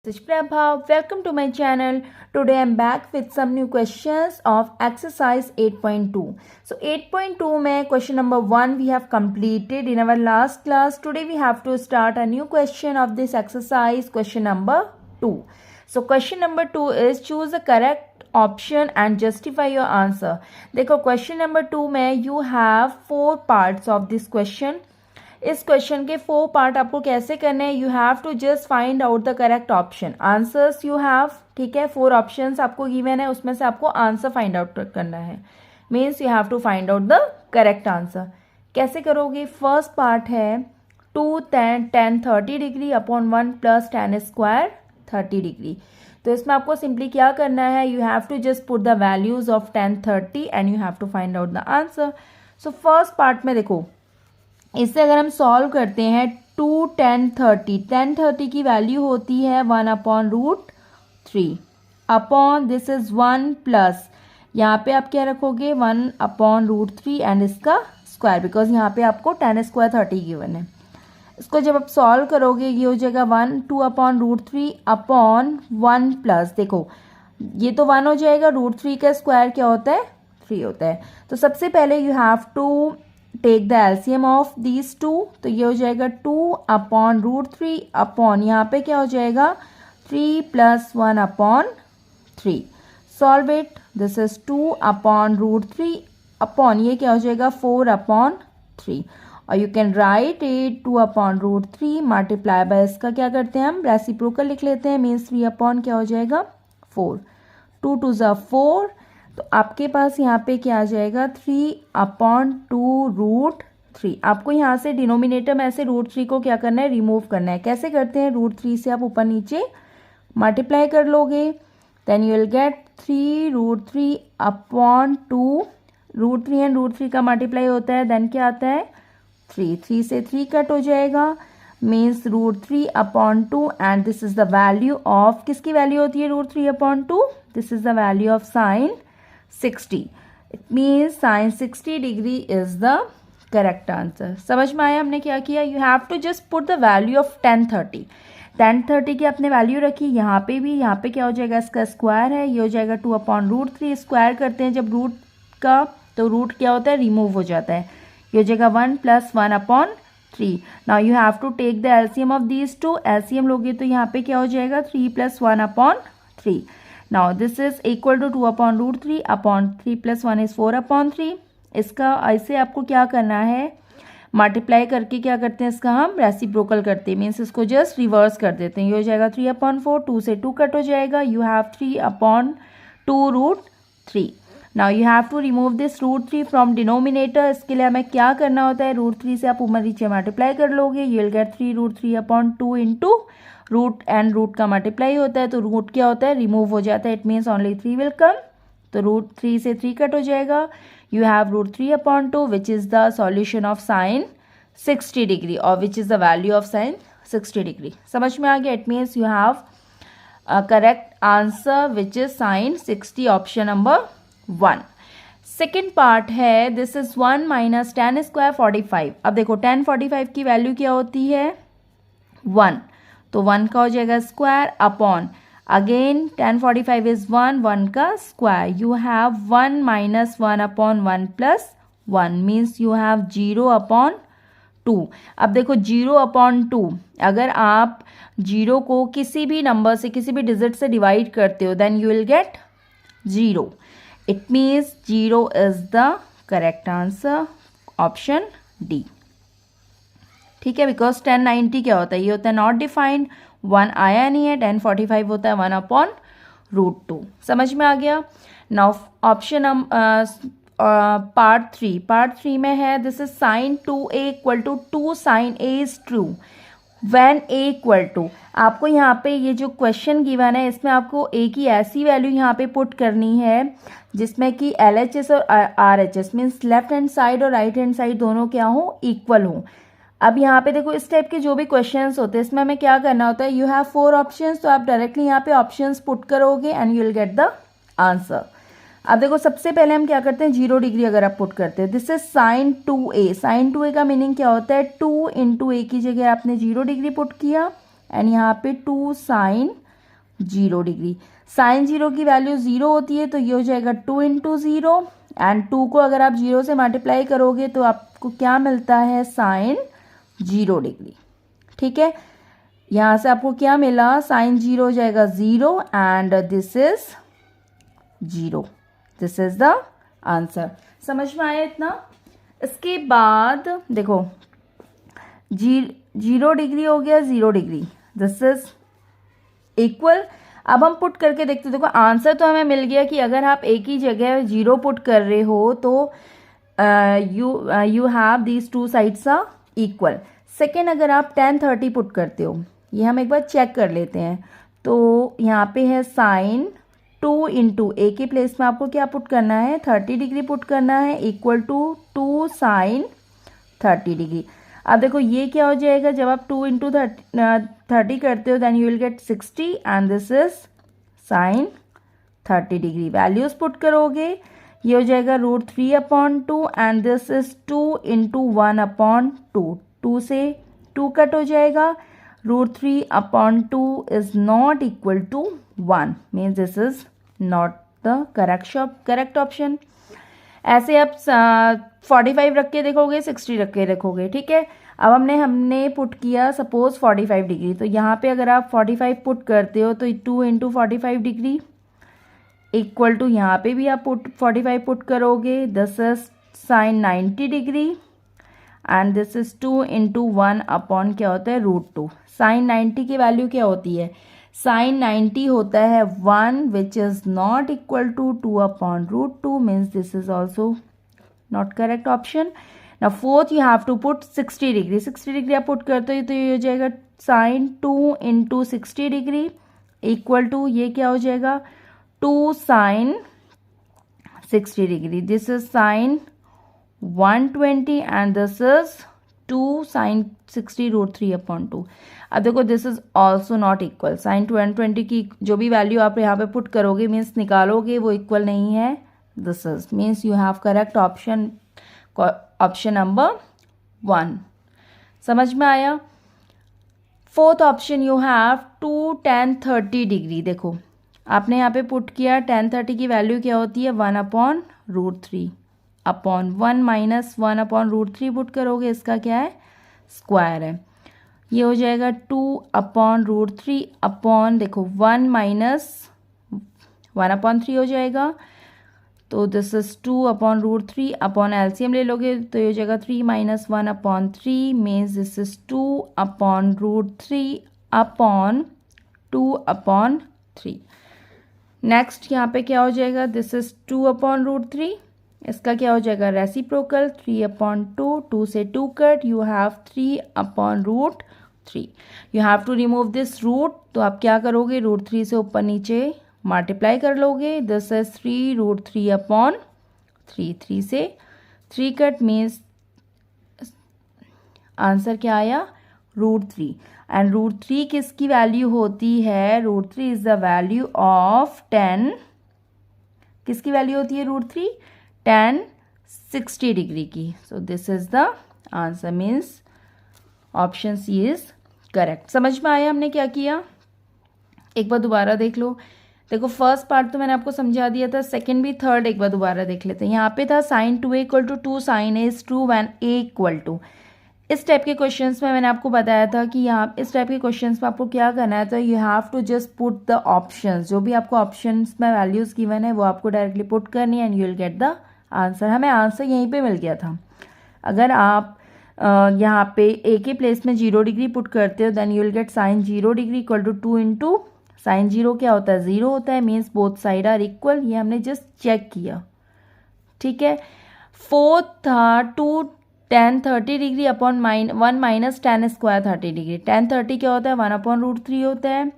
This is Prabha. Welcome to my channel. Today I am back with some new questions of exercise 8.2. So 8.2 mein question number 1 we have completed in our last class. Today we have to start a new question of this exercise, question number 2. So question number 2 is choose the correct option and justify your answer. देखो question number 2 में you have 4 parts of this question. इस question के 4 part आपको कैसे करने हैं. You have to just find out the correct option. Answers you have, ठीक है, 4 ऑप्शंस आपको गिवन है, उसमें से आपको आंसर फाइंड आउट करना है. Means you have to find out the correct answer. कैसे करोगे? फर्स्ट पार्ट है 2 tan 30 degree upon 1 plus tan square 30 degree. तो इसमें आपको सिंपली क्या करना है, you have to just put the values of tan 30 and you have to find out the answer. So first part में देखो, इससे अगर हम सॉल्व करते हैं 2 tan 30 की वैल्यू होती है 1 upon root 3 upon this is 1 plus, यहाँ पे आप क्या रखोगे 1 अपॉन रूट 3 एंड इसका स्क्वायर, बिकॉज यहाँ पे आपको tan स्क्वायर 30 गिवन है. इसको जब आप सॉल्व करोगे ये हो जाएगा 2 अपॉन रूट 3 अपॉन 1 प्लस, देखो ये तो 1 हो जाएगा, रूट 3 का स्क्वायर क्या होता है 3 होता है. तो सबसे पहले you have to take the LCM of these 2. तो ये हो जाएगा 2 अपॉन रूट 3 अपॉन यहाँ पे क्या हो जाएगा 3 plus 1 upon 3. Solve it. This is 2 upon root 3 upon ये क्या हो जाएगा 4 अपॉन 3. और you can write it 2 upon root 3 multiply by इसका क्या करते हैं हम रेसिप्रोकल लिख लेते हैं. मीन्स 3 अपॉन क्या हो जाएगा 4. 2 2 ज़ा 4. तो आपके पास यहाँ पे क्या आ जाएगा 3 अपॉन 2 रूट 3. आपको यहाँ से डिनोमिनेटर में ऐसे रूट 3 को क्या करना है रिमूव करना है. कैसे करते हैं, रूट 3 से आप ऊपर नीचे मल्टीप्लाई कर लोगे, then you will get 3 root 3 upon 2. Root 3 and root 3 का मल्टीप्लाई होता है, देन क्या आता है 3 से 3 कट हो जाएगा, means root 3 upon 2 and this is the value of, किसकी वैल्यू होती है root 3 upon 2, this is the value of sine 60. It means sin 60 degree is the correct answer. समझ में आया हमने क्या किया. You have to just put the value of tan 30 की आपने वैल्यू रखी. यहाँ पे भी, यहाँ पे क्या हो जाएगा इसका स्क्वायर है, ये हो जाएगा 2 अपॉन रूट 3. स्क्वायर करते हैं जब रूट का, तो रूट क्या होता है रिमूव हो जाता है, ये हो जाएगा 1 plus 1 upon 3. Now you have to take the LCM of these 2. LCM लोगे तो यहाँ पे क्या हो जाएगा 3 plus 1 upon 3. Now this is equal to 2 upon root 3 upon 3 plus 1 is 4 upon 3. इसका ऐसे आपको क्या करना है, मल्टीप्लाई करके क्या करते हैं इसका हम रेसिप्रोकल करते हैं, मीन्स इसको जस्ट रिवर्स कर देते हैं. ये हो जाएगा 3 अपॉन 4, 2 से 2 कट हो जाएगा, you have 3 upon 2 root 3. Now you have to remove this root 3 from denominator. इसके लिए हमें क्या करना होता है, रूट 3 से आप ऊपर नीचे मल्टीप्लाई कर लोगे, you will get 3 root 3 upon 2 into root and root का मल्टीप्लाई होता है, तो रूट क्या होता है रिमूव हो जाता है, it means only 3 will come, तो रूट 3 से 3 कट हो जाएगा. You have root 3 upon 2 which is the solution of sine 60 degree और which is the value of sine 60 degree. समझ में आ गया. It means you have correct answer which is sine 60, option number 1. Second part है this is 1 minus tan square 45. अब देखो tan 45 की value क्या होती है 1, तो 1 का हो जाएगा square upon, again tan 45 is 1 का square. You have 1 minus 1 upon 1 plus 1 means you have 0 upon 2. अब देखो 0 अपॉन 2, अगर आप 0 को किसी भी नंबर से, किसी भी डिजिट से डिवाइड करते हो, then you will get 0. It means 0 is the correct answer, option D. ठीक है, बिकॉज 1090 क्या होता है, ये होता है नॉट डिफाइंड, 1 आया नहीं है. 1045 होता है 1 अपॉन रूट 2. समझ में आ गया. नाउ ऑप्शन पार्ट 3 में है this is sine 2a equal to 2 sine a is true when a equal to. आपको यहाँ पे ये जो क्वेश्चन गिवन है इसमें आपको a की ऐसी वैल्यू यहाँ पे पुट करनी है जिसमें कि LHS और RHS means left hand side और राइट हैंड साइड दोनों क्या हो इक्वल हो. अब यहाँ पे देखो इस टाइप के जो भी क्वेश्चंस होते हैं इसमें हमें क्या करना होता है, यू हैव 4 ऑप्शंस, तो आप डायरेक्टली यहाँ पे ऑप्शंस पुट करोगे and you will get the answer. अब देखो सबसे पहले हम क्या करते हैं 0 डिग्री अगर आप पुट करते हैं, this is sine 2a. Sign 2a का मीनिंग क्या होता है, 2 इंटू a की जगह आपने 0 डिग्री पुट किया एंड यहाँ पे 2 साइन 0 डिग्री। साइन 0 की वैल्यू 0 होती है तो ये हो जाएगा 2 इंटू 0 एंड 2 को अगर आप 0 से मल्टीप्लाई करोगे तो आपको क्या मिलता है, साइन 0 डिग्री। ठीक है, यहाँ से आपको क्या मिला, साइन 0 हो जाएगा 0 and this is 0। This is the answer. समझ में आया इतना? इसके बाद देखो 0 डिग्री हो गया 0 डिग्री, दिस इज इक्वल। अब हम पुट करके देखते हैं। देखो आंसर तो हमें मिल गया कि अगर आप एक ही जगह 0 पुट कर रहे हो तो you have these two sides are equal. Second, अगर आप 10 30 पुट करते हो, ये हम एक बार चेक कर लेते हैं। तो यहाँ पे है साइन 2 इंटू ए के प्लेस में आपको क्या पुट करना है, 30 डिग्री पुट करना है, इक्वल टू 2 साइन 30 डिग्री। अब देखो ये क्या हो जाएगा, जब आप 2 इंटू 30 करते हो then you will get 60 and this is sine 30 degree. Values put करोगे, ये हो जाएगा √3/2 एंड दिस इज 2 इंटू 1/2। 2 से 2 कट हो जाएगा, √3/2 is not equal to 1, means this is not the correct option. ऐसे आप 45 रख के देखोगे, 60 रख के रखोगे। ठीक है, अब हमने पुट किया सपोज 45 डिग्री, तो यहाँ पे अगर आप 45 पुट करते हो तो 2 इंटू 45 डिग्री इक्वल टू, यहाँ पे भी आप 45 पुट करोगे, this is sign 90 degree and this is 2 into 1/, क्या होता है, √2। साइन 90 की वैल्यू क्या होती है, साइन 90 होता है 1 which is not equal to 2/√2, means this is also not correct option. ना fourth, you have to put 60 degree. 60 degree आप पुट करते हो तो ये हो जाएगा sine 2 into 60 degree equal to, ये क्या हो जाएगा, 2 sine 60 degree. This is sine 120 and this is 2 sine 60 √3/2। अब देखो this is also not equal. Sine 120 की जो भी वैल्यू आप यहाँ पे पुट करोगे, मीन्स निकालोगे, वो इक्वल नहीं है। This is means you have correct option, option number 1। समझ में आया? Fourth option, you have 2 10 30 degree. देखो आपने यहाँ पे पुट किया 10 30 की वैल्यू क्या होती है, 1/√3/1 माइनस 1/√3 पुट करोगे, इसका क्या है, स्क्वायर है। ये हो जाएगा 2/√3 देखो 1 माइनस 1/3 हो जाएगा, तो दिस इज 2/√3 एलसीएम ले लोगे तो ये हो जाएगा 3 minus 1/3 means this is 2/√3/2/3। Next यहाँ पे क्या हो जाएगा, दिस इज 2/√3, इसका क्या हो जाएगा, रेसिप्रोकल 3/2, 2 से 2 cut, you have 3/√3। You have to remove this root, तो आप क्या करोगे, √3 से ऊपर नीचे मल्टीप्लाई कर लोगे, दिस इज 3√3/3। 3 से 3 कट मीन्स आंसर क्या आया, √3। एंड √3 किसकी वैल्यू होती है, √3 इज द वैल्यू ऑफ 10, किसकी वैल्यू होती है √3, 10 60 डिग्री की। So this is the answer, means option C is correct. समझ में आया हमने क्या किया? एक बार दोबारा देख लो। देखो फर्स्ट पार्ट तो मैंने आपको समझा दिया था, सेकंड भी थर्ड एक बार दोबारा देख लेते हैं। यहाँ पे था sine 2a equal to 2 sine a is true when a equal to. इस टाइप के क्वेश्चंस में मैंने आपको बताया था कि यहाँ इस टाइप के क्वेश्चंस में आपको क्या करना है, तो you have to just put the options, जो भी आपको ऑप्शंस में वैल्यूज गिवन है वो आपको डायरेक्टली पुट करनी है and you will get the answer. हमें आंसर यहीं पे मिल गया था। अगर आप यहाँ पे a के प्लेस में 0 डिग्री पुट करते हो then you will get sine 0 degree equal to 2 into sine 0 क्या होता है, 0 होता है, means both side are equal. ये हमने जस्ट चेक किया। ठीक है, फोर्थ था 2 10 30 degree upon 1 minus 10 square 30 degree. 10 30 क्या होता है, 1/√3 होता है।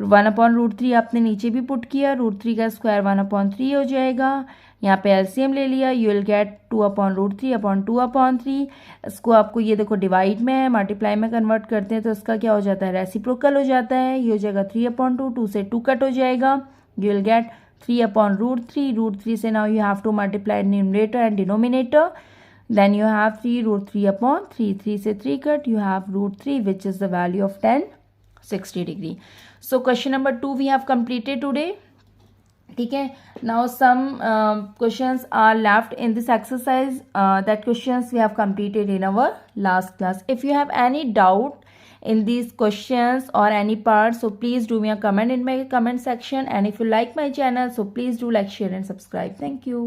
1/√3 आपने नीचे भी पुट किया, √3 का स्क्वायर 1/3 हो जाएगा। यहाँ पे एलसीएम ले लिया, यू विल गेट 2/√3/2/3। इसको आपको ये देखो डिवाइड में है, मल्टीप्लाई में कन्वर्ट करते हैं तो इसका क्या हो जाता है, रेसिप्रोकल हो जाता है। ये हो जाएगा 3/2, 2 से 2 कट हो जाएगा, यू विल गेट 3/√3। √3 से now you have to multiply numerator and denominator, then you have 3√3/3। 3 से 3 cut, you have √3 which is the value of 10 60 degree. So question number 2 we have completed today. ठीक है. Now some questions are left in this exercise. That questions we have completed in our last class. If you have any doubt in these questions or any part, so please do me a comment in my comment section. And if you like my channel, so please do like, share and subscribe. Thank you.